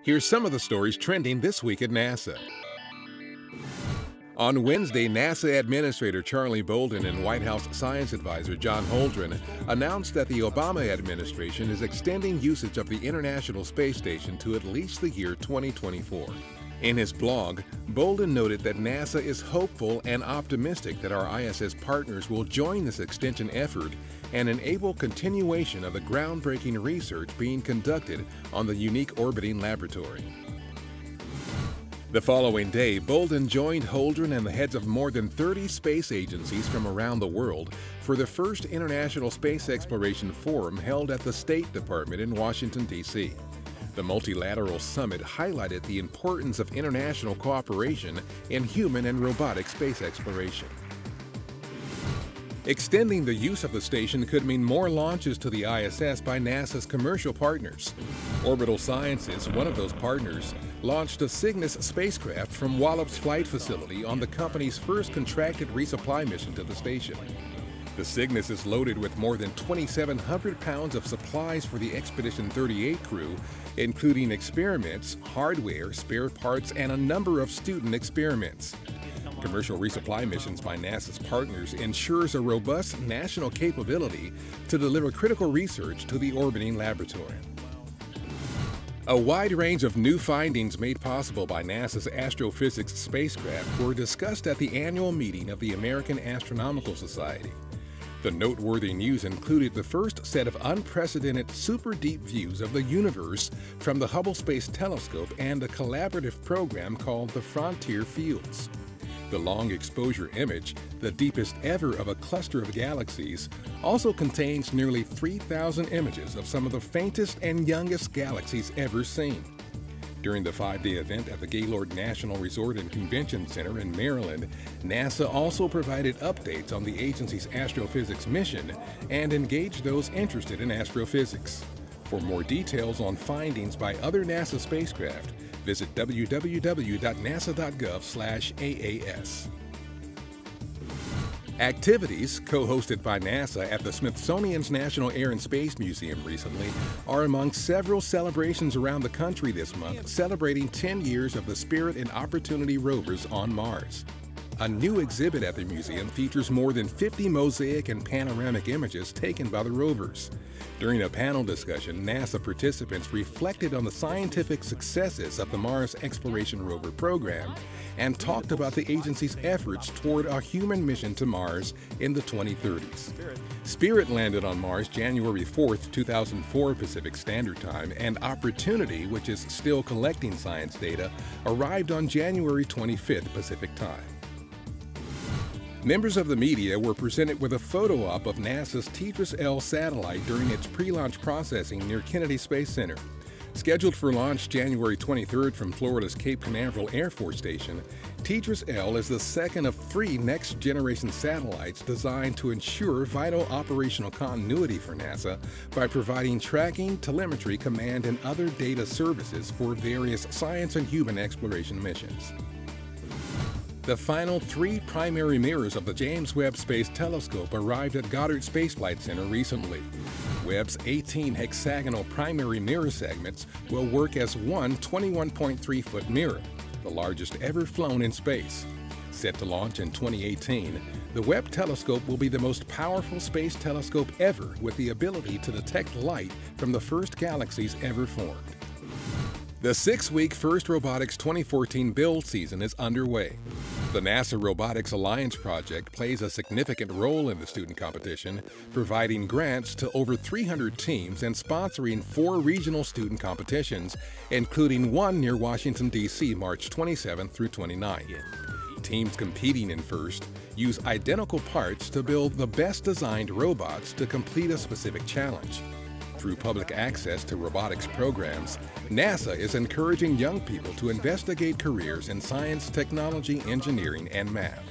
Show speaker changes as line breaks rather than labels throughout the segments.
Here's some of the stories trending this week at NASA. On Wednesday, NASA Administrator Charlie Bolden and White House Science Advisor John Holdren announced that the Obama administration is extending usage of the International Space Station to at least the year 2024. In his blog, Bolden noted that NASA is hopeful and optimistic that our ISS partners will join this extension effort and enable continuation of the groundbreaking research being conducted on the unique orbiting laboratory. The following day, Bolden joined Holdren and the heads of more than 30 space agencies from around the world for the first International Space Exploration Forum held at the State Department in Washington, D.C. The multilateral summit highlighted the importance of international cooperation in human and robotic space exploration. Extending the use of the station could mean more launches to the ISS by NASA's commercial partners. Orbital Sciences, one of those partners, launched a Cygnus spacecraft from Wallops Flight Facility on the company's first contracted resupply mission to the station. The Cygnus is loaded with more than 2,700 pounds of supplies for the Expedition 38 crew, including experiments, hardware, spare parts, and a number of student experiments. Commercial resupply missions by NASA's partners ensures a robust national capability to deliver critical research to the orbiting laboratory. A wide range of new findings made possible by NASA's astrophysics spacecraft were discussed at the annual meeting of the American Astronomical Society. The noteworthy news included the first set of unprecedented super-deep views of the universe from the Hubble Space Telescope and a collaborative program called the Frontier Fields. The long-exposure image, the deepest ever of a cluster of galaxies, also contains nearly 3,000 images of some of the faintest and youngest galaxies ever seen. During the 5-day event at the Gaylord National Resort and Convention Center in Maryland, NASA also provided updates on the agency's astrophysics mission and engaged those interested in astrophysics. For more details on findings by other NASA spacecraft, visit www.nasa.gov/AAS. Activities co-hosted by NASA at the Smithsonian's National Air and Space Museum recently are among several celebrations around the country this month celebrating 10 years of the Spirit and Opportunity rovers on Mars. A new exhibit at the museum features more than 50 mosaic and panoramic images taken by the rovers. During a panel discussion, NASA participants reflected on the scientific successes of the Mars Exploration Rover program and talked about the agency's efforts toward a human mission to Mars in the 2030s. Spirit landed on Mars January 4, 2004 Pacific Standard Time, and Opportunity, which is still collecting science data, arrived on January 25 Pacific Time. Members of the media were presented with a photo op of NASA's TDRS-L satellite during its pre-launch processing near Kennedy Space Center. Scheduled for launch January 23rd from Florida's Cape Canaveral Air Force Station, TDRS-L is the second of 3 next-generation satellites designed to ensure vital operational continuity for NASA by providing tracking, telemetry, command, and other data services for various science and human exploration missions. The final 3 primary mirrors of the James Webb Space Telescope arrived at Goddard Space Flight Center recently. Webb's 18 hexagonal primary mirror segments will work as one 21.3-foot mirror, the largest ever flown in space. Set to launch in 2018, the Webb telescope will be the most powerful space telescope ever with the ability to detect light from the first galaxies ever formed. The 6-week FIRST Robotics 2014 build season is underway. The NASA Robotics Alliance project plays a significant role in the student competition, providing grants to over 300 teams and sponsoring 4 regional student competitions, including one near Washington, D.C. March 27 through 29. Teams competing in FIRST use identical parts to build the best designed robots to complete a specific challenge. Through public access to robotics programs, NASA is encouraging young people to investigate careers in science, technology, engineering, and math.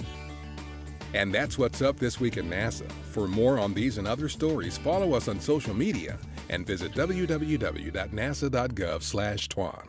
And that's what's up this week at NASA. For more on these and other stories, follow us on social media and visit www.nasa.gov/twan.